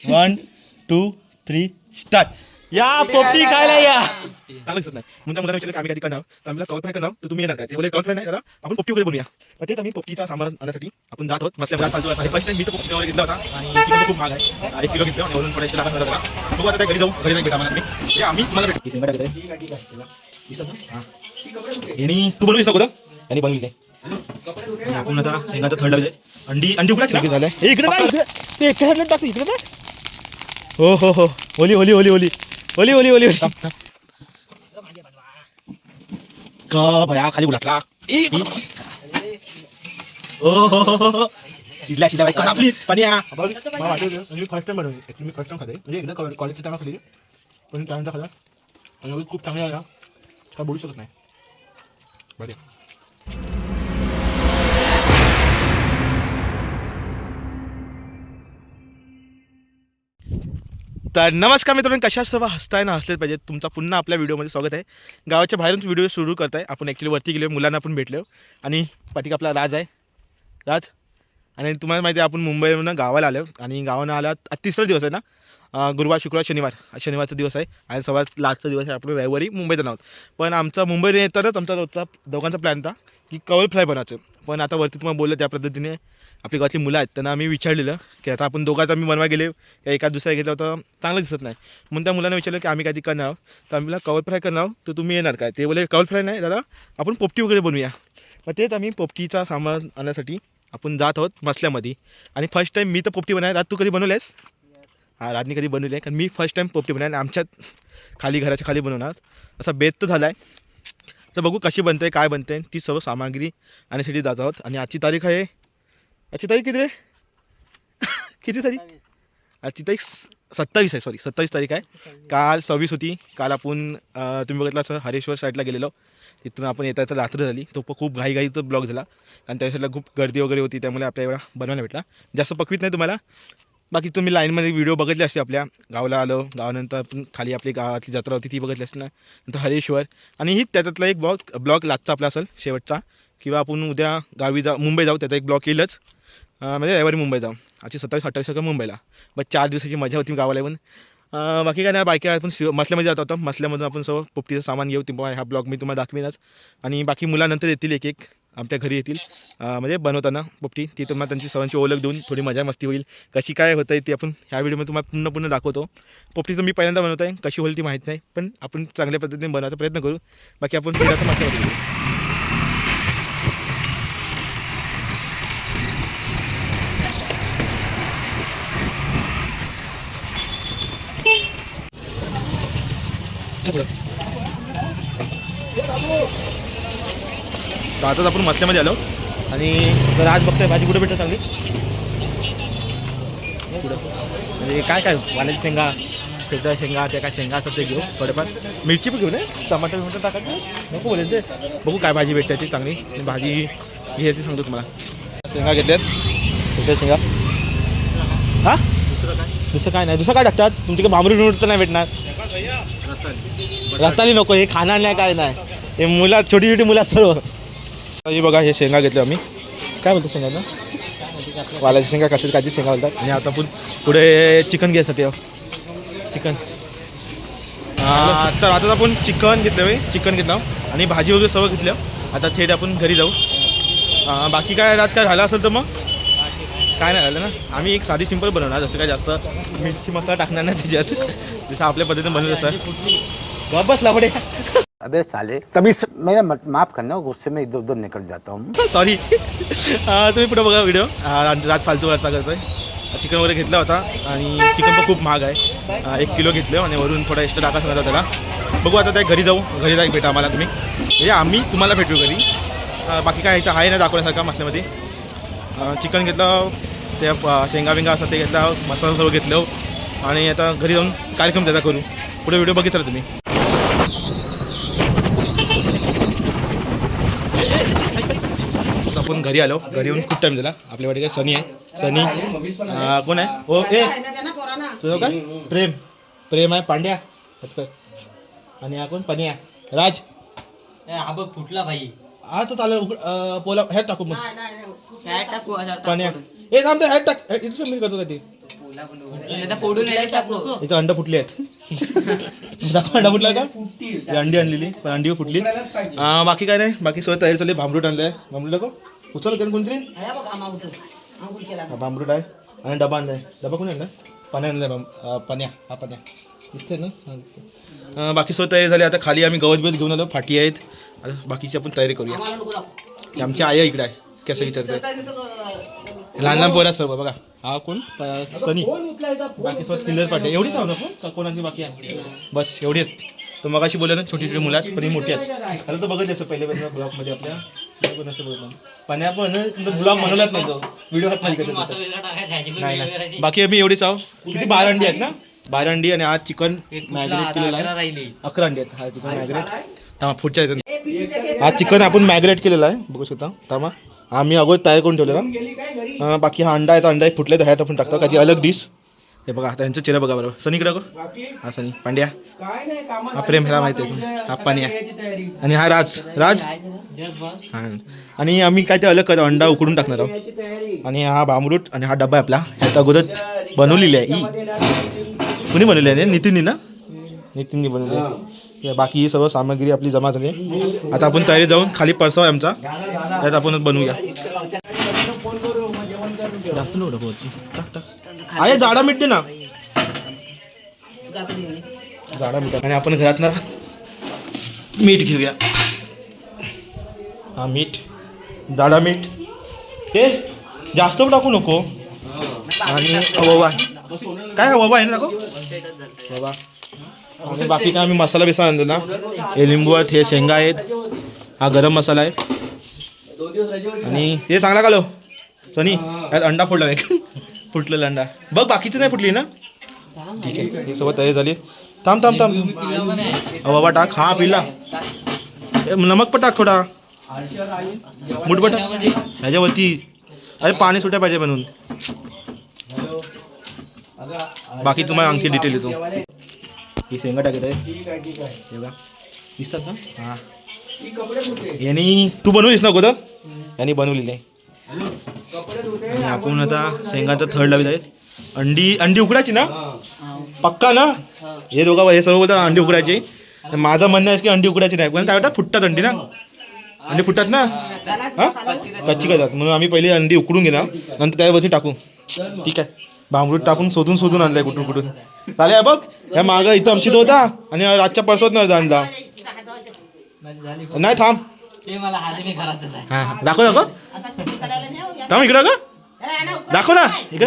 1 2 3 start. या पोपटी खायला या. चांगलं दिसत नाही म्हणजे मुलांना विचारलं की आम्ही कधी करणार तर आम्ही कवर फ्राय करणार तर तुम्ही येणार काय ते बोले कवर फ्राय नाही जरा आपण पोपटी वगैरे बनवूया. मग तेच आम्ही पोपटीचा सामान आणण्यासाठी आपण जात आहोत मसल्या फालतू आणि फर्स्ट टाइम मी तर पोपटी वगैरे घेतला होता आणि चिकन खूप महाग आहे 1 किलो घेतलं आणि वरून पडायचं लागत होता. बघू आता घरी जाऊ घरी नाही भेटा मला मी आम्ही तुम्हाला भेटू शेंगा आणि तू बनवलीस नको आणि बनवली आपण आता शेंगाचं थंड लावले अंडी अंडी उकडायची झालं इकडे ते एका टाकतो इकडे ना. हो हो हो ओली ओली ओली ओली ओली ओली ओली का भया खाली उलटला. ओ हो हो हो शिडला शिडला बाई आपली पाण्या मला वाटतं मी फर्स्ट टाइम बनवली ॲक्च्युली मी फर्स्ट टाइम खाते म्हणजे एकदा कॉलेजच्या टाइम खाली पण त्यानंतर खाल्ला आणि खूप चांगला आला काय बोलू शकत नाही बरे. तर नमस्कार मित्रांनो कशा सर्व हसताय ना हसलेच पाहिजे तुमचा पुन्हा आपल्या व्हिडिओमध्ये स्वागत आहे. गावाच्या बाहेरूनच व्हिडिओ सुरू करत आहे आपण ॲक्च्युली वरती गेलो मुलांना आपण भेटलो आणि पाठीक आपला राज आहे राज आणि तुम्हाला माहिती आहे आपण मुंबईवरून गावाला आलो आणि गावानं आला तिसरा दिवस आहे ना गुरुवार शुक्रवार शनिवारचा दिवस आहे आणि सर्वात लास्टचा दिवस आहे आपण रविवारी मुंबईत आहोत. पण आमचा मुंबईत येतानाच आमचा रोजचा दोघांचा प्लॅन होता की कवळ फ्राय बनायचं पण आता वरती तुम्हाला बोललं त्या पद्धतीने आपली गावातली मुलं आहेत त्यांना आम्ही विचारलेलं की आता आपण दोघांचं आम्ही बनवा गेले का एका दुसऱ्या घेतला होता चांगलं दिसत नाही म्हणून त्या मुलांना विचारलं की आम्ही कधी करणार आहोत तर आम्ही कवर फ्राय करणार आहोत तर तुम्ही येणार काय ते बोले कवर फ्राय नाही दादा आपण पोपटी वगैरे बनवूया. मग तेच आम्ही पोपटीचा सामान आणण्यासाठी आपण जात आहोत मसल्यामध्ये आणि फर्स्ट टाईम मी तर पोपटी बनाय राज तू कधी बनवलेस? हां राजनी कधी बनवली आहे कारण मी फर्स्ट टाईम पोपटी बनवली आणि आमच्यात खाली घराच्या खाली बनवणार असा बेत तर झाला आहे. तर बघू कशी बनते काय बनते ती सर्व सामग्री आणण्यासाठी जात आहोत आणि आजची तारीख आहे आजची तारीख किती रे किती तारीख आजची तारीख 27 आहे 27 तारीख आहे. काल 26 होती काल आपण तुम्ही बघितलं असं हरेश्वर साईडला गेलेलो तिथून आपण येता येता रात्र झाली तो खूप घाईघाईचा ब्लॉग झाला कारण त्या साईडला खूप गर्दी वगैरे होती त्यामुळे आपल्या एवढा बनवायला भेटला जास्त पकवीत नाही तुम्हाला. बाकी तुम्ही लाईनमध्ये व्हिडिओ बघितले असते आपल्या गावाला आलो गावानंतर आपण खाली आपली गावातली जत्रा होती ती बघितली असते ना नंतर हरेश्वर आणि ही त्याच्यातला एक ब्लॉग लाजचा आपला असेल शेवटचा किंवा आपण उद्या गावी मुंबई जाऊ त्याचा एक ब्लॉग येईलच म्हणजे रविवारी मुंबई जाऊ आजची 27-28 मुंबईला बस 4 दिवसाची मजा होती गावाला येऊन. बाकी काय नाही बाकी आपण मसल्यामध्ये जात होतो मसल्यामधून आपण सर्व पोपटीचं सामान घेऊ तेव्हा हा ब्लॉग मी तुम्हाला दाखवीनच आणि बाकी मुलानंतर येतील एक एक आमच्या घरी येतील म्हणजे बनवताना पोपटी ती तुम्हाला त्यांची सर्वांची ओळख देऊन थोडी मजा मस्ती होईल कशी काय होतं आहे ती आपण ह्या व्हिडिओमध्ये तुम्हाला पुन्हा दाखवतो. पोपटीचं मी पहिल्यांदा बनवत आहे कशी होईल ती माहीत नाही पण आपण चांगल्या पद्धतीने बनवायचा प्रयत्न करू. बाकी आपण पुढे मसल्यामध्ये घेऊ. आताच आपण मसल्यामध्ये आलो आणि जर आज बघताय भाजी कुठे भेटत चांगली कुठं म्हणजे काय काय वाल्याची शेंगा त्याच्या शेंगा त्या काय शेंगा असतात ते घेऊ थोडेफार मिरची पण घेऊ नये टमाटर टाकायचं नको बोलेल ते बघू काय भाजी भेटते ती चांगली भाजी घ्यायची सांगतो तुम्हाला. शेंगा घेतल्यात त्याच्या शेंगा हां दुसरं काय नाही दुसरं काय टाकतात तुमच्याकडे भांबरी नोट तर नाही भेटणार रताली नको हे खाणार नाही काय नाही हे मुला छोटी छोटी मुलं सर्व. हे बघा हे शेंगा घेतले आम्ही काय बोलतो शेंगा वालाची शेंगा कशाची कायची शेंगा बोलतात आणि आता आपण पुढे चिकन घ्यायसाठी चिकन तर आता आपण चिकन घेतलं आणि भाजी वगैरे सर्व घेतलं आता थेट आपण घरी जाऊ. बाकी काय रात काय झालं असेल तर मग काय नाही झालं ना आम्ही एक साधी सिंपल बनवणार जसं काय जास्त मिरची मसाला टाकणार नाही त्याच्यात जसं आपल्या पद्धतीने बनवलं सर बसला पुढे. अबे साले तभी मेरा माफ करना गुस्से में इधर उधर निकल जाता हूँ सॉरी. तुम्ही पुढे बघा व्हिडिओ रात फालतू वाटता करतोय चिकन वगैरे घेतला होता आणि चिकन पण खूप महाग आहे 1 किलो घेतलं आणि वरून थोडा एक्स्ट्रा टाका सांगत त्याला. बघू आता त्या घरी जाऊ घरी जाऊ भेटा आम्हाला तुम्ही म्हणजे आम्ही तुम्हाला भेटू घरी. बाकी काय इथं आहे ना दाखवण्यासारखा मसल्यामध्ये चिकन घेतलं त्या शेंगा बिंगा असतात ते घेतलं मसाला सर्व घेतलं आणि आता घरी जाऊन कार्यक्रम त्याचा करू पुढे व्हिडिओ बघितला तुम्ही. आपण घरी आलो घरी येऊन खूप टाईम झाला आपल्या वाटे काय सनी आहे सनी कोण आहे हो ए तुझं काय प्रेम आहे पांड्या आणि हा कोण पनिया राज हा बघ फुटला भाई हा तर चालेल पोला ह्यात टाकू मग टाकू पनिया ए थांबतो ह्यात टाक इथं मी करतो काय ते फोडून यायला टाकू. इथं अंड फुटली आहेत. दाखव अंडा फुटला का? ही अंडी आणलेली पण अंडी फुटली. बाकी काय नाही, बाकी सोय तयारी चालली. भांबरूट आणलाय. भांबरूट दाखव. उचल का कोणतरी? भांबरूट आहे आणि डबा आणलाय. डबा कोणी आणला? पाण्या आणलाय. पाण्या हा पाण्या दिसतंय ना. बाकी सोय तयारी झाली. आता खाली आम्ही गवत बिवत घेऊन आलो. फाटी आहेत. आता बाकीची आपण तयारी करूया. आमची आई इकडे आहे. कसं विचारतंय लहान लहान पोरा सर्व बघा. हा कोण? सनी. बाकी सोबत किल्लर पाटे एवढीच आहो ना का कोणाची बाकी आहे? बस एवढीच. तो मगाशी बोलला ना छोटी छोटी मुलं पण ही मोठी आहेत. आता तो बघत असं पहिले ब्लॉगमध्ये आपल्या पण असं बघत पाण्या पण ब्लॉग बनवलाच नाही तो व्हिडिओ हात नाही नाही. बाकी आम्ही एवढीच आहो. किती 12 अंडी आहेत ना? 12 अंडी आणि आज चिकन मॅग्रेट केलेलं आहे. 11 अंडी आहेत. हा चिकन मॅग्रेट पुढच्या आज चिकन आपण मॅग्रेट केलेलं आहे बघू शकता. थांबा आम्ही अगोदर तयार करून ठेवलेला. बाकी हा अंडा आहे. तो अंडा फुटले तर ह्यात आपण टाकतो कधी अलग डिश. हे बघा त्यांचं चेहरा बघा बरोबर. सनी इकडे हा सनी पांड्या हा प्रेम ह्याला माहिती आहे तुम्ही. हा पाण्या आणि हा राज राज हा. आणि आम्ही काय ते अलग करतो अंडा उकडून टाकणार आहोत. आणि हा भांबरूट आणि हा डबा आहे आपला. ह्यात अगोदर बनवलेली आहे. कुणी बनवली आहे? नितीननी ना? नितीननी बनवली आहे. बाकी ही सर्व सामग्री आपली जमा झाली. आता आपण तयारी जाऊन खाली परसाव आहे आमचा त्यात आपण बनवूया. जास्त नको टाक टाक. आहे जाडा मीठ दे ना. जाडा मीठ आणि आपण घरात ना मीठ घेऊया. हा मीठ जाडा मीठ. हे जास्त टाकू नको. आणि ववा काय ववा आहे ना टाकू ववा. आणि बाकी काय आम्ही मसाला बिसा आणतो ना. हे लिंबू आहेत. हे शेंगा आहेत. हा गरम मसाला आहे. आणि हे चांगला कालो सनी यात अंडा फोडला एक फुटलेला अंडा बघ. बाकीची नाही फुटली ना? ठीक आहे. ही सगळं तयारी झाली. थांब थांब थांब. बाबा टाक. हा पिला नमक पण टाक थोडा मुठभर टाक ह्याच्यावरती. अरे पाणी सुट्या पाहिजे बनवून. बाकी तुम्हाला आणखी डिटेल येतो. ही शेंगा टाकत आहे बघा दिसतात ना. हां यांनी तू बनवलीस ना अगोदर? यांनी बनवलेली आहे. आणि आपण आता शेंगाचं थर्ड लावत आहे. अंडी उकडायची ना पक्का ना? हे दोघं हे सर्व बोलतात अंडी उकडायची. माझं म्हणणं आहे की अंडी उकडायची नाही पण काय वाटतं फुटतात अंडी ना. अंडी फुटतात ना. हां कच्ची करतात म्हणून आम्ही पहिले अंडी उकडून घेणार नंतर त्यावरती टाकू. ठीक आहे. भांबरूट टाकून शोधून आणलाय कुठून कुठून. चालेल बघ ह्या मागं इथं आमची तो होता आणि रातच्या परसवत नव्हता आणला. नाही थांब. हां दाखव दाखव. थांब इकडं का दाखव ना इकडे.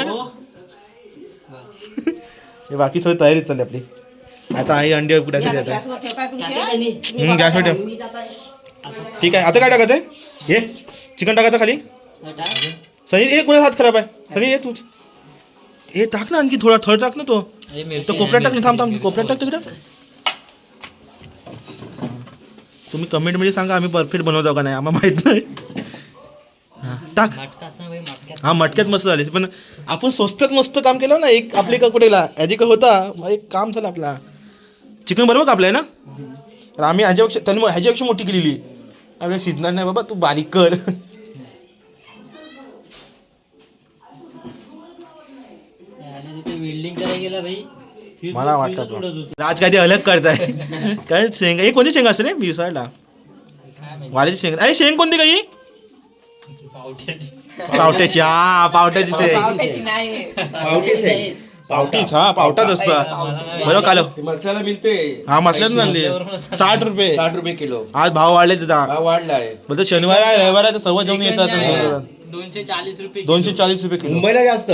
हे बाकी सगळी तयारी चालली आपली. आता आई अंडी उकडायची गॅसवर ठेव. ठीक आहे. आता काय टाकायचं आहे? हे चिकन टाकायचं खाली. सनी एक कोणा हात खराब आहे. सनी ये तू हे टाक ना आणखी थोडा थर्ड टाक ना. तो कोपऱ्यात टाक ना. थांब थांब कोपऱ्यात टाक तिकडं. तुम्ही कमेंटमध्ये सांगा आम्ही परफेक्ट बनवतो का नाही आम्हाला माहीत नाही. हां टाक. हा मटक्यात मस्त झाले पण आपण स्वस्तात मस्त काम केलं ना. एक आपले कपडेला ह्याची का होता एक काम झालं आपला. चिकन बरोबर कापलं आहे ना? तर आम्ही ह्याच्यापेक्षा त्यांनी ह्याच्यापेक्षा मोठी केलेली. आपल्याला शिजणार नाही बाबा तू बारीक कर. मला वाटतं राज काय ते अलग करताय काय. शेंगा हे कोणती शेंगा असेल मी विसरला. वाल्याची शेंगा. अरे शेंग कोणती काही पावट्याची. हा पावट्याची शेंग. पावटीच. हा पावटाच असतं बरोबर काल मसाला मिळते. हा मसल्यातून आणली. 60 रुपये 60 रुपये किलो. आज भाव वाढले त्याचा. वाढलाय. बोलतो शनिवार आहे रविवार आहे सर्व जाऊन येतात. 240 रुपये 240 रुपये किलो. मुंबईला जास्त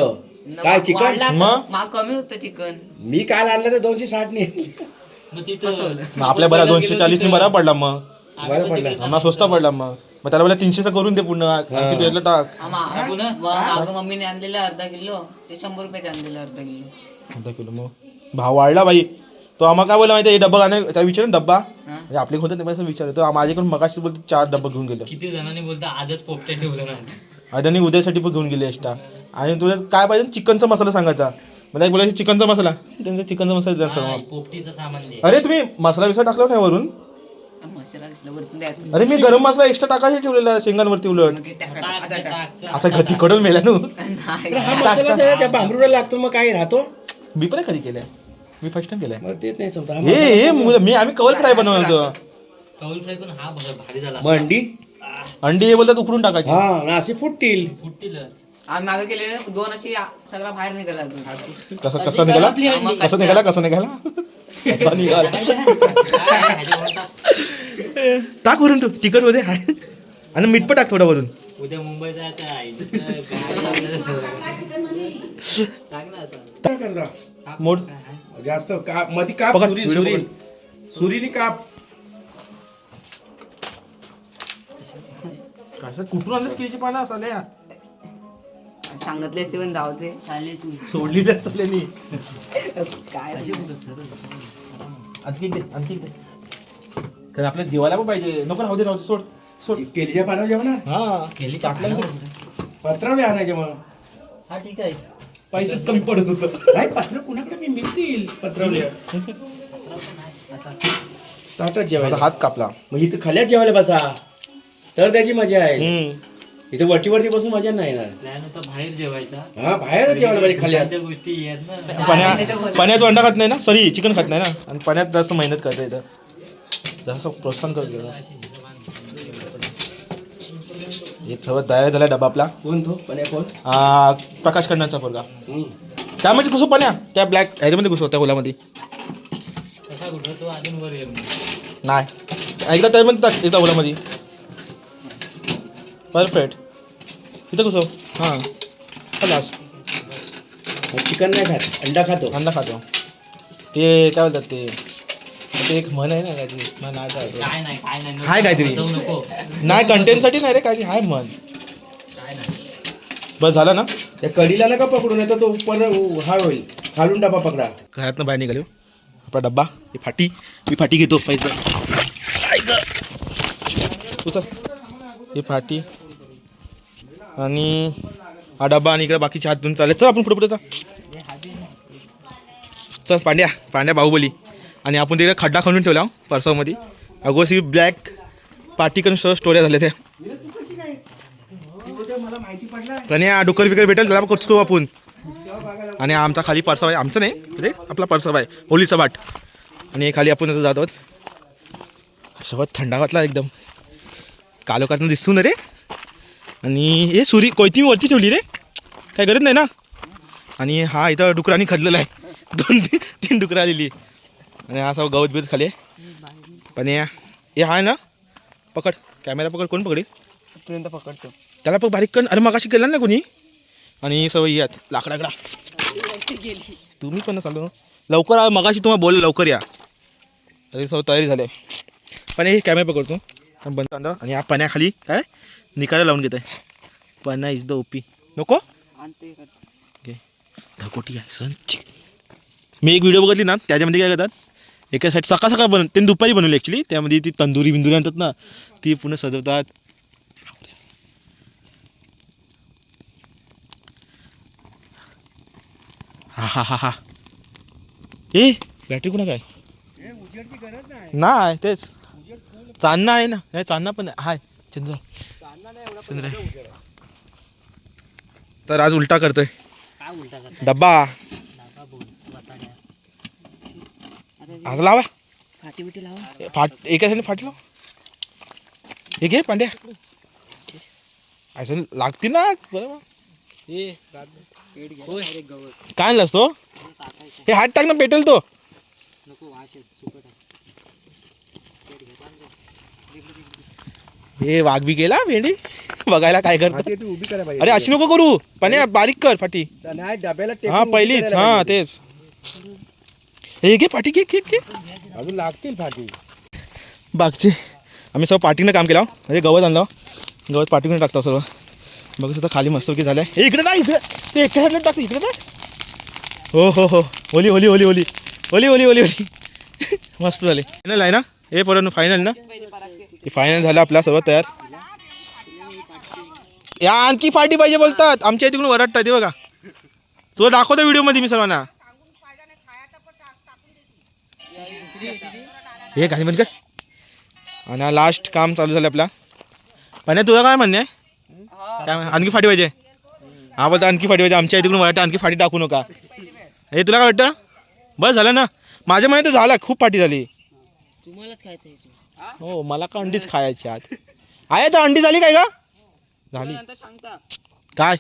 काय चिकन मग कमी होतं चिकन. मी काल आणलं तर 260 ने. मग तिथं मग आपल्या बरा 240 ने बरा पडला. मग बरं पडलं. आम्हाला स्वस्त पडला. मग त्याला बोला 300चा करून दे पूर्ण आणखी तुझ्यातलं टाक. मागं मम्मीने आणलेलं अर्धा किलो ते 100 रुपयाचे आणलेलं अर्धा किलो. अर्धा किलो. मग भाव वाढला बाई. तो आम्हाला काय बोला माहिती आहे डब्बा गाणे त्या विचारून डब्बा म्हणजे आपले होतं ते पैसा विचारतो. माझ्याकडून मगाशी बोलतो 4 डब्बा घेऊन गेले. किती जणांनी बोलता आजच पोपटे ठेवलं ना. अदानी उद्यासाठी पण घेऊन गेले एक्स्ट्रा. आणि तुला काय पाहिजे चिकनचा मसाला सांगायचा. मला एक बोलायचं चिकनचा मसाला त्यांचा चिकनचा मसाला द्या सर्व. पोपटीचं सामान दे. अरे तुम्ही मसाला विसर टाकला नाही वरून. मसाला दिसला वरती द्यायचं. अरे मी गरम मसाला एक्स्ट्रा टाकायला ठेवलेला शेंगांवरती उलट. मग हे टाका, आता टाक. आता तिकडून मेला ना. नाही. पण हा मसाला त्या भांबरूला लागतो मग काय राहतो मी पण कधी केलंय, मी फर्स्ट टाइम केलंय. मग तेच नाही समजा मी आम्ही कवल फ्राय बनवतो. कौल फ्राय पण हा बघा भारी झाला. अंडी अंडी हे बोलतात उकडून टाकायची. हा ना असे फुटतील. फुटतीलच. आम्ही मागे केलेले 2 अशी सगळा बाहेर निघाला अजून. कसा निघाला कसा निघाला कसा निघाला कसा निघाला. टाक वरून तू तिखट मध्ये आहे आणि मीठ पण टाक थोडं वरून. उद्या मुंबई जायचं आहे. टाक ना असं. काय करता? मोड जास्त काप मध्ये काप पकड, सुरी व्हिडिओ सुरी पकड. सुरीने काप. कसं कुठून आणलं केळीची पानं साल्या सांगितले असते पण धावते चालेल तू सोडली असल्यानी. काय आणखी दे आणखी दे कारण आपल्या दिवाला पण पाहिजे. नको राहू दे सोड सोड. केलीच्या पानावर जेवणार हा केली टाकलं पत्रावले आणायचे मग. हा ठीक आहे. पैसेच कमी पडत होतं. नाही पत्र कुणाकडे मी मिळतील पत्रावले ताटात आता जेवायला. हात कापला. मग इथं खाल्यात जेवायला बसा तर त्याची मजा आहे. इथे वटीवरती बसून मजा नाही येणार. प्लॅन होता बाहेर जेवायचा. हा बाहेर जेवायला पाहिजे खाल्यात. त्या गोष्टी येत ना. पाण्यात अंडा खात नाही ना, सॉरी चिकन खात नाही ना, आणि पाण्यात जास्त मेहनत करता इथं जास्त प्रोत्साहन करतो. हे सगळं तयार झाला डबा आपला. कोण तो पण कोण प्रकाश खन्नाचा पोरगा. त्यामध्ये घुसव पाण्या त्या ब्लॅक ह्याच्यामध्ये घुसव त्या गोलामध्ये. कसा कुठं तो अजून वर येईल. नाही एकदा त्यामध्ये टाक एकदा गोलामध्ये. परफेक्ट इथं घुसव. हां खलास. चिकन नाही खात अंडा खातो. अंडा खातो. ते काय बोलतात ते एक म्हण आहे ना काहीतरी म्हण आहे काय काय नाही काय नाही. हाय काहीतरी. जाऊ नको. नाही कंटेंटसाठी नाही रे काहीतरी हाय म्हण. काय नाही. बस झालं ना. त्या कढीला नका पकडून येतो तो ऊपर हा होईल खालून डबा पकडा. घरातनं बाहेर निघालो आपला डब्बा. ही फाटी मी फाटी घेतो पाहिजे. उचल ही फाटी आणि हा डब्बा आणि इकडे बाकीचे हात धुवून चालेल. चल आपण पुढे पुढे चल. पांड्या बाहुबली. आणि आपण तिकडे खड्डा खणून ठेवला पर्सामध्ये. अगोदर ब्लॅक पार्टिकन स्टोऱ्या झाल्या त्या. मला माहिती पडला. आणि हा डुकर बिकर भेटेल त्याला करतो आपण. आणि आमचा खाली परसाव आहे. आमचं नाही म्हणजे आपला परसाव आहे होलीचा बाट. आणि खाली आपण असं जातो. सोबत थंडावातला एकदम कालोखातनं दिसतो ना रे. आणि हे सुरी कोयती मी वरती ठेवली रे, काय गरज नाही ना. आणि हा इथं डुकरांनी खदलेला आहे. 2-3 डुकरं आलेली. आणि हा सगळं गवत बिवत खाली आहे. पण हे आहे ना पकड कॅमेरा पकड. कोण पकडेल पर्यंत पकडतो त्याला पण बारीक कण. अरे मगाशी केलं ना कोणी. आणि सवय यात लाकडाकडा तुम्ही पण चालू लवकर आ. मगाशी तुम्हाला बोल लवकर या. तरी सगळं तयारी झाली आहे. पण हे कॅमेरा पकडतो बंद कांदा. आणि हा पाण्याखाली काय निकाला लावून घेत आहे. पाना इज द ओपी नको घे धकोटी आहे संच. मी एक व्हिडिओ बघितली ना त्याच्यामध्ये काय करतात एका साईड सकाळ सकाळ बनव. त्यांनी दुपारी बनवली ॲक्च्युली. त्यामध्ये ती तंदुरी बिंदुरी आणतात ना ती पुन्हा सजवतात. हा हा हा हा ए बॅटरी कुणा काय नाही तेच चांदणा आहे ना. नाही चांदणा पण हाय चंद्र चंद्र आहे. तर आज उलटा करतोय काय उलटा करता. डब्बा. आता लावा फाटी बिटी लावा. फाट एका साईडने फाटलं. हे घे पांड्या असं लागते ना बरोबर. काय आणलास तो. हे हात टाक ना पेटेल तो. नको वाश येत, सुकट आहे. हे वाघ बी गेला भेंडी बघायला काय करतो. उभी करायला पाहिजे. अरे अशी नको करू पाण्या बारीक कर फाटी. नाही डब्याला हा पहिलीच हा तेच. हे घे पाठी घे घे घे. अजून लागतील फाटी. बागचे आम्ही सर्व पार्टीनं काम केलं. म्हणजे गवत आणलं गवत पार्टीनं टाकतो सर्व. बघू सुद्धा खाली मस्तपैकी झालं आहे. हे इकडे नाही इकडे ते एका साईडला टाकतो इकडे नाही. हो हो हो ओली ओली ओली ओली ओली ओली ओली ओली मस्त झाले. फायनल आहे ना हे परत फायनल ना. हे फायनल झालं आपला सर्व तयार. या आणखी पार्टी पाहिजे बोलतात आमच्या तिकडून वरडतात. ते बघा तुला दाखवतो व्हिडिओमध्ये मी सर्वांना. हे गाणी बंद कर. आणि हा लास्ट काम चालू झालं आपला. पण तुझं काय म्हणणे आहे? काय आणखी फाटी पाहिजे? हा बोलतो आणखी फाटी पाहिजे. आमच्या इकडून वाटतं आणखी फाटी टाकू नका. हे तुला काय वाटतं? बस झालं ना. माझ्या मनात तर झाला, खूप फाटी झाली. तुम्हालाच खायचं हो मला का अंडीच खायची आत आहे तर अंडी झाली काय का झाली काय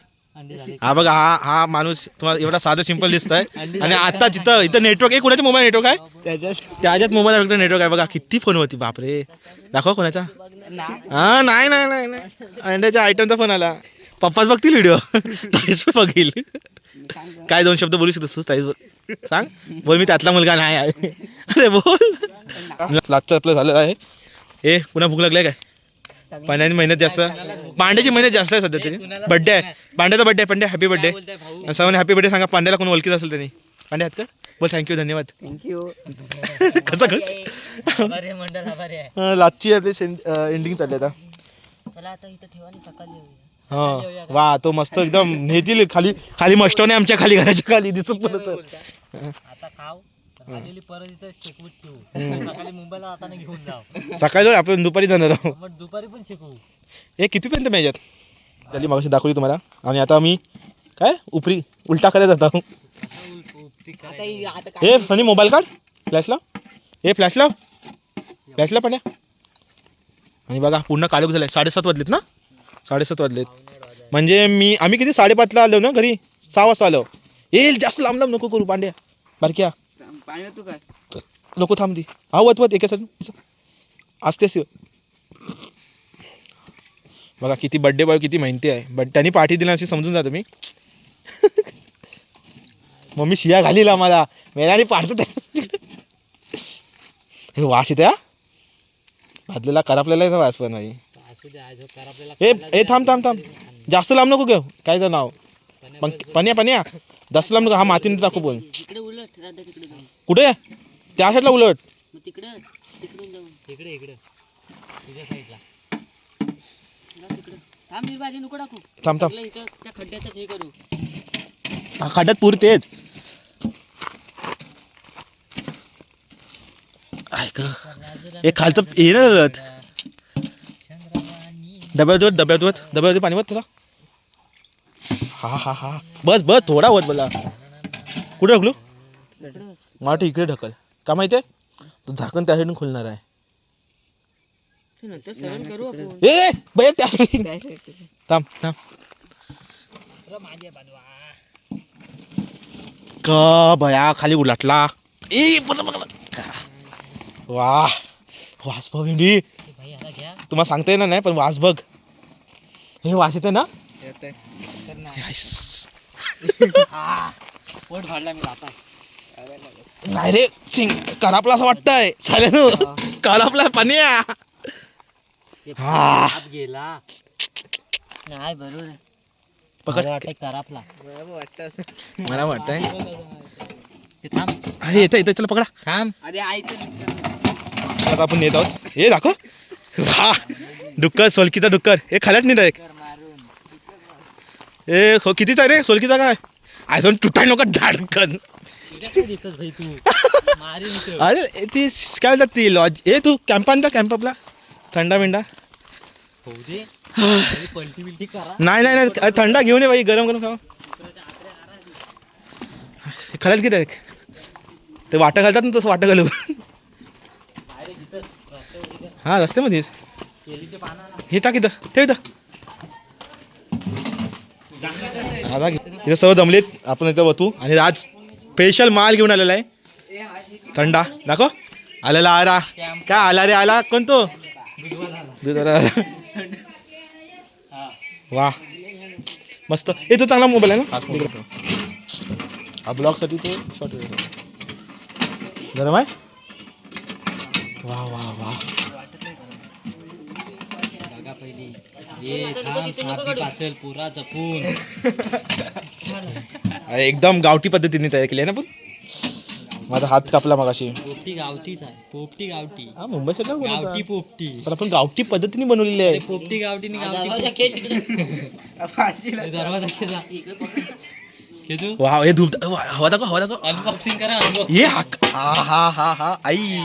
हा बघा हा माणूस तुम्हाला एवढा साधा सिंपल दिसतंय आणि आता जिथं इथं नेटवर्क आहे. कुणाच्या मोबाईल नेटवर्क आहे? त्याच्यात मोबाईल नेटवर्क आहे बघा. किती फोन होती बापरे. दाखव कोणाचा. हा नाही नाही नाही नाही अंड्याच्या आयटमचा फोन आला. पप्पाच बघतील व्हिडिओ. ताईस बघील. काय 2 शब्द बोलू शकतो ताईस सांग. बोल मी त्यातला मुलगा नाही आहे. अरे बोल. लास्टचं आपलं झालेलं आहे. ए पुन्हा भूक लागलाय काय? पाण्याची मेहनत जास्त, पांड्याची मेहनत जास्त आहे सध्या तरी. बड्डे आहे पांड्याचा. बड्डे आहे. Pandya happy birthday. सर्वांनी हॅपी बड्डे सांगा. पांड्याला कोण ओळखीत असेल त्यांनी. पांड्या आहेत का? बोल थँक्यू धन्यवाद. कसं कर लास्टची आपली एंडिंग चालली आता. हा वा तो मस्त एकदम नेतील खाली खाली मस्टवणे आमच्या खाली घराच्या खाली दिसत परत. आता खाव आलेली परत इथं शेकवून ठेवू. सकाळी मुंबईला जाताना घेऊन जाऊ. सकाळी जाऊ आपण दुपारी जाणार आहोत. मग दुपारी पण शिकवू. हे कितीपर्यंत मॅच झाली मगाशी दाखवली तुम्हाला. आणि आता आम्ही काय उपरी उलटा करायला जातो. हे सनी मोबाईल काढ. फ्लॅश लाव. हे फ्लॅश लाव. फ्लॅश लाव पाण्या. आणि बघा पूर्ण काळोख झालाय. 7:30 वाजलेत ना. 7:30 वाजलेत म्हणजे आम्ही किती 5:30ला आलो ना घरी. 6 वाजता आलो. येईल जास्त लांब लांब नको करू पांड्या बारक्या. नको थांब ती. हा वत वत एका असते बघा किती बड्डे बॉय किती मेहनती आहे. बट त्यांनी पाठी दिला अशी समजून जा तुम्ही. मम्मी शिया घालील आम्हाला. मेल्याने पाडतो हे वास येते. हा भाजलेला करापलेला याचा वास पण नाही. हे थांब थांब थांब जास्त लांब नको घेऊ. काय तर नाव पन्या पन्या जास्त लांब नको. हा मातीने टाकू पण. कुठे त्या साईडला उलट. थांब थांब हा खड्ड्यात पुरतेच. ऐक हे खालचं हे ना रथ डब्यात पाणी वत तुला. हा हा हा बस बस थोडा होत मला. कुठे ढकलू? मला इकडे ढकल. का माहिती आहे तू झाकण त्या साईडून खोलणार आहे. ए बया त्या थांब थांब का बया खाली उलटला. ए वा वास बघ भेंडी. तुम्हाला सांगता येणार नाही पण वास बघ. हे वास येते ना. पोट भरला मी आता. नाही रे करापला असं वाटतंय चालेल. करापला पाण्या. हा गेला नाही बरोबर आहे. पकड करापला मला वाटतंय. थांब येतं येतं चला पकडा. थांब. आता आपण येत आहोत. हे दाखव. हा डुक्कर सोलकीचा डुक्कर. हे खाल्यात नाही डायरेक्ट. ए हो कितीचा रे सोलकीचा काय आयसोन तुटाय नको धाडकन. अरे ती काय बोलतात ती लॉज. ए तू कॅम्प आणता कॅम्प आपला थंडा बिंडा. पलटी बिलटी करा. नाही नाही नाही थंडा घेऊन ये बाई. गरम गरम खावा. खाल्यात की डायरेक्ट ते वाटा घालतात ना तसं वाटा घालू. हा रस्त्यामध्येच हे टाक इथं ठेव इथं. आता इथं सर्व जमलेत. आपण इथं वतू आणि राज स्पेशल माल घेऊन आलेला आहे. थंडा दाखव. आलेला आला काय आला रे आला कोण तो दुधाला. वा मस्त. हे तो चांगला मोबाईल आहे ना. हा ब्लॉगसाठी तो शॉर्ट गरम आहे. वा वा वा पुरा जपून एकदम गावठी पद्धतीने तयार केली आहे ना. पण माझा हात कापला मगाशी. पोपटी गावठीच आहे. पोपटी गावठी. हा मुंबई साईडला गावठी पोपटी. पण आपण गावठी पद्धतीने बनवलेली आहे. पोपटी गावठी दरवाजा खेच इकडे. दरवाजा खेचा. खेचू. वा हे धूप हवा दाखव हवा दाखव. अनबॉक्सिंग करा. ये हा हा हा हा आई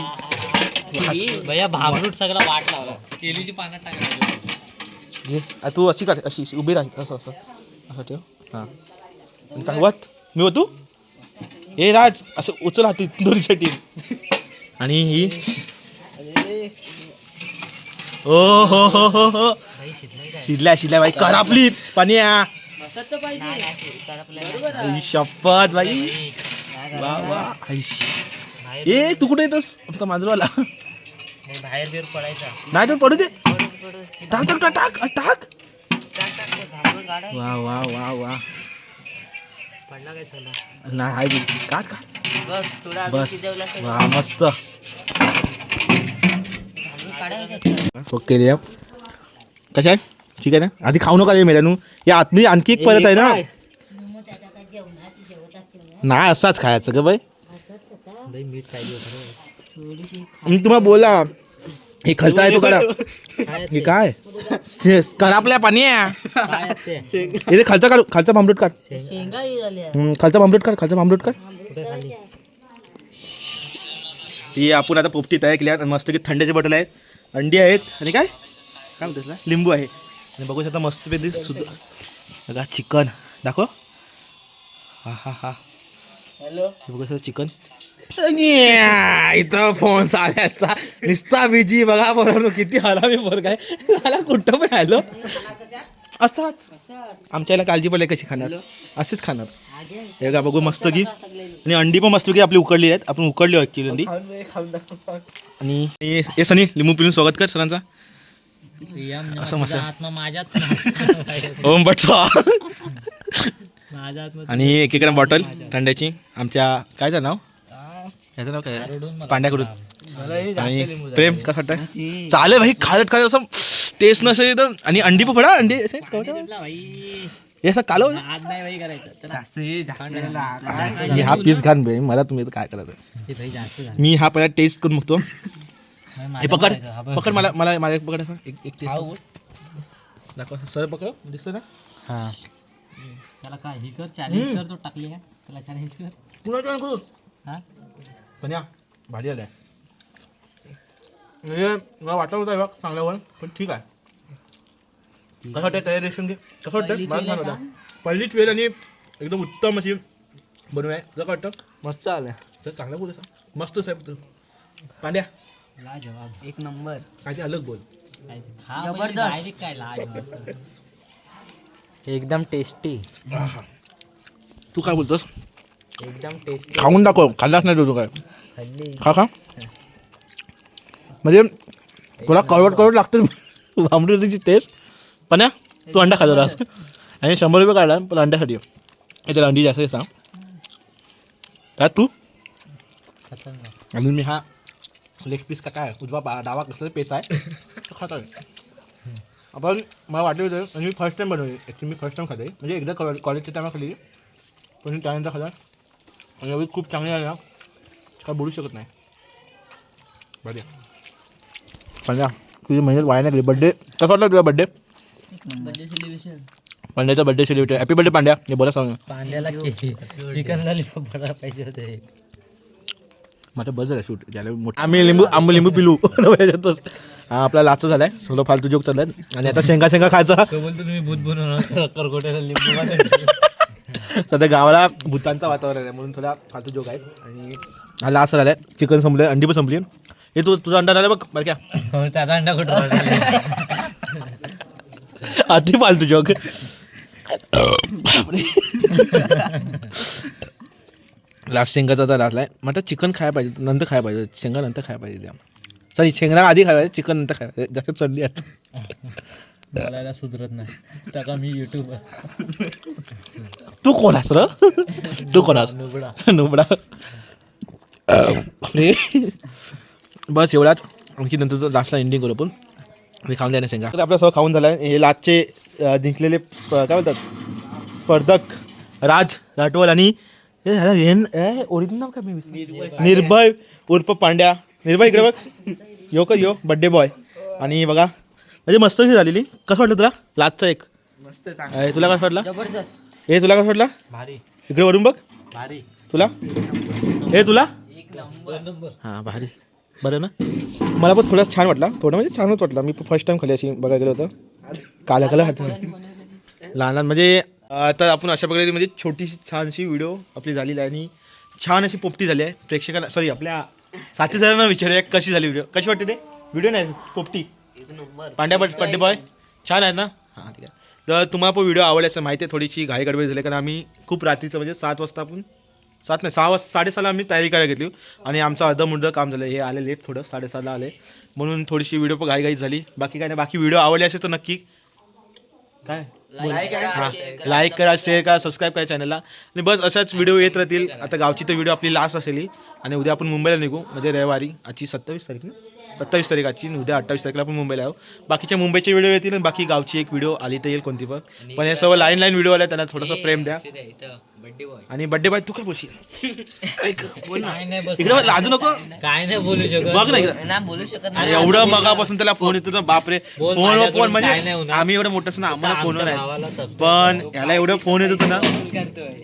भैया भामरूट सगळा वाट लावला केलीची पाण्यात टाकला घे तू अशी काढ अशी उभी राहील असं असं असं ठेव हां आणि काय वत मी होतो हे राज असं उचल हाती दोरीच्या टीम आणि ही ओ हो हो हो हो शिरल्या बाई कर आपली पाण्या शपथ बाई वा वा ए तू कुठे येतोस फक्त माझवाला बाहेर बिर पडायचा नाही तर पडू दे टाक टाक टाक टाक टाक वा वा वा वा पडला काय सगळं नाही हाय बी काढ काढ बस वा मस्त ओके रे कशा आहे ठीक आहे ना आधी खाऊ नका रे मेल्यानू या आतली आणखी एक परत आहे ना नाही असाच खायचं ग बाई मीठ पाहिजे मी तुम्हाला बोला हे खर्च आहे तो करा हे काय करापल्या पाणी आहे हे खालचा काढ खालचा भांबरूट काढ खालचा भांबरूट काढ खालचा भांबरूट काढ ही आपण आता पोपटी तयार केली आहे मस्त की थंड्याचे बॉटल आहेत अंडी आहेत आणि काय काय म्हणतात लिंबू आहे आणि बघू शकता मस्त पैकी सुद्धा बघा चिकन दाखव हा हा हा हॅलो बघू शकता चिकन इथं फोन साल्याचा निस्ता बिजी बघा बरोबर किती हरामी बोल काय मला कुठं पण आलो असाच आमच्या याला काळजी पडली कशी खाणार असेच खाणार हे का बघू मस्त की आणि अंडी पण मस्त की आपली उकडली आहेत आपण उकडली ॲक्च्युली अंडी आणि हे सनी लिंबू पिळून स्वागत कर सरांचा असं मस्त आत्मा माझ्यात ओम बट माझ्या आत्मा आणि एकीकडे बॉटल थंड्याची आमच्या कायचं नाव याचं नाव काय पांड्याकडून आणि प्रेम कसं वाटतंय चालेल भाई खालट खालट असं टेस्ट नसेल तर आणि अंडी पण फडा अंडी असे हे असं कालो आज नाही भाई करायचं मी हा पीस घाल भाई मला तुम्ही काय करायचं मी हा पहिला टेस्ट करून बघतो हे पकड पकड मला मला माझ्या पकड असं एक टेस्ट दाखव सर पकड दिसतं ना हां त्याला काय ही कर चॅलेंज कर तो टाकली आहे त्याला चॅलेंज कर पुन्हा जॉईन करू हां पण या भारी आलाय म्हणजे मला वाटत होतं बघ चांगल्यावर पण ठीक आहे कसं वाटतं तयारी रेशन घे कसं वाटतं मला छान होतं पहिलीच वेळ आणि एकदम उत्तम अशी बनवून आहे कसं वाटतं मस्त आलं तर चांगला बोल असा मस्त साहेब तू पांड्या लाजवाब एक नंबर काय ते अलग बोल जबरदस्त काय लाजवाब एकदम टेस्टी तू काय बोलतोस एकदम टेस्टी खाऊन दाखव खाल्लाच नाही तू काय हल्ली खा खा म्हणजे थोडा कळवट लागतं भांबरीची टेस्ट पण तू अंडा खाल्ला असतं आणि 100 रुपये काढला पण अंड्यासाठी त्याला अंडी जास्त सांग काय तू आणि मी हा लेग पीस का काय उजवा डावा कसला पेस आहे तो खात आहे आपण मला वाटलं होतं आणि मी फर्स्ट टाईम बनवली ॲक्च्युली मी फर्स्ट टाईम खाते म्हणजे एकदा कॉलेजच्या टायमा खाल्ली पण मी त्यानंतर खाल्ला आणि एवढी खूप चांगली आहे ना काय बोलू शकत नाही बरे पंजा तुझी महिन्यात वाया नाही गेली बड्डे कसं वाटलं तुझा बड्डे बर्थडे सेलिब्रेशन पांड्याचा birthday celebrate happy birthday Pandya हे बोला सांग पांड्याला चिकन लॉलीपॉप बघा पाहिजे होते माझं बस झालं शूट ज्याला मोठं आम्ही लिंबू पिलू याच्यातच हा आपला लाच झाला आहे सगळं फालतू जोक चालला आहे आणि आता शेंगा खायचा बोलतो तुम्ही भूत बनवणार करकोट्याला लिंबू सध्या गावाला भूतांचं वातावरण आहे म्हणून थोडा फालतू जोक आहे आणि हा लाच झाला आहे चिकन संपलं अंडी पण संपली हे तुझा अंडा झाला बघ बरं क्या त्याचा अंडा कुठं अति फालतू जोक लास्ट शेंगाचा तर लास्टला आहे म्हटलं चिकन खायला पाहिजे नंतर खायला पाहिजे शेंगा नंतर खायला पाहिजे त्या सॉरी शेंगा आधी खायला पाहिजे चिकन नंतर खायला पाहिजे जास्त चढली आहे बोलायला सुधरत नाही त्याचा मी युट्यूब तू कोण आहेस र तू कोण आहेस नुबडा बस एवढाच आणखी नंतर लास्टला एंडिंग करू आपण मी खाऊन द्या ना शेंगा तर आपला सगळं खाऊन झालं आहे हे लास्टचे जिंकलेले काय बोलतात स्पर्धक राज राठवल आणि हे झालं ओरिजिनल नाव काय मी निर्भय उर्फ पांड्या निर्भय इकडे बघ यो बड्डे बॉय आणि बघा म्हणजे मस्त झालेली कसं वाटलं तुला लास्टचा एक मस्त तुला कसं वाटलं जबरदस्त हे तुला कसं वाटलं भारी इकडे वरून बघ भारी तुला हे तुला एक नंबर हां भारी बरं ना मला पण थोडं छान वाटला थोडं म्हणजे छानच वाटला मी फर्स्ट टाइम खाली अशी बघायला गेलो होतं काला काला हात लहान लहान म्हणजे तर आपण अशा प्रकारे म्हणजे छोटीशी छानशी व्हिडिओ आपली झालेली आहे आणि छान अशी पोपटी झाली आहे प्रेक्षकांना सॉरी आपल्या साथीदारांना विचारूया कशी झाली व्हिडिओ कशी वाटते ते व्हिडिओ नाही पोपटी पांड्या पड्डे बॉय छान आहेत ना हां ठीक आहे तर तुम्हाला पण व्हिडिओ आवडला असं माहिती आहे थोडीशी घाई गडबड झाली कारण आम्ही खूप रात्रीचं म्हणजे 7 वाजता आपण 7 नाही 6 वाजता 6:30 आम्ही तयारी करायला घेतली आणि आमचं अर्धमुर्ध काम झालं हे आले लेट थोडं 6:30 आले म्हणून थोडीशी व्हिडिओ पण घाई झाली बाकी काय नाही बाकी व्हिडिओ आवडले असेल तर नक्की काय लाईक करा शेअर करा सबस्क्राईब करा चॅनलला आणि बस अशाच व्हिडिओ येत राहतील आता गावची तर व्हिडिओ आपली लास्ट असेल आणि उद्या आपण मुंबईला निघू म्हणजे रविवारी आजची 27 तारीख ना 27 तारीख आजची उद्या 28 तारखेला आपण मुंबईला आहो बाकीच्या मुंबईचे व्हिडिओ येतील आणि बाकी गावची एक व्हिडिओ आली तर येईल कोणती पण हे सर्व लाईन व्हिडिओ आल्या त्यांना थोडंसं प्रेम द्या आणि बड्डे बॉय तू काय बोलशील इकडे बघ, लाजू नको काय नाही बोलू शकत बघ ना इकडं. ना बोलू शकत अरे नाही एवढं मगापासून त्याला फोन येतो ना बापरे बोल, फोन माझ्याकडून फोन काय नाही म्हणजे होणार. आम्ही एवढं मोठं असं ना आम्हाला फोन नाही भावाला subscribe पण याला एवढं फोन येत होतं ना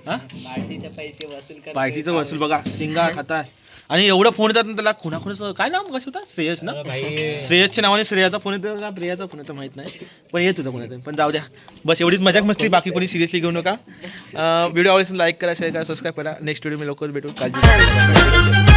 हा? पार्टीचे पैसे वसूल कर पार्टीचं वसूल बघा शिंगा खाताय आणि एवढं फोन येतात ना त्याला खुणाखुणाचं काय नाव कशी होता श्रेयस ना भाई श्रेयसच्या नावाने श्रेयाचा फोन येतो का प्रियाचा फोन येतो माहित नाही पण येत होतं कोणाचं पण जाऊ द्या बस एवढीच मजाक मस्ती बाकी कोणी सिरियसली घेऊ नका व्हिडिओ आवडल्यास लाईक करा शेअर करा सबस्क्राईब करा नेक्स्ट व्हिडिओ मी लवकर भेटू काळजी घ्या.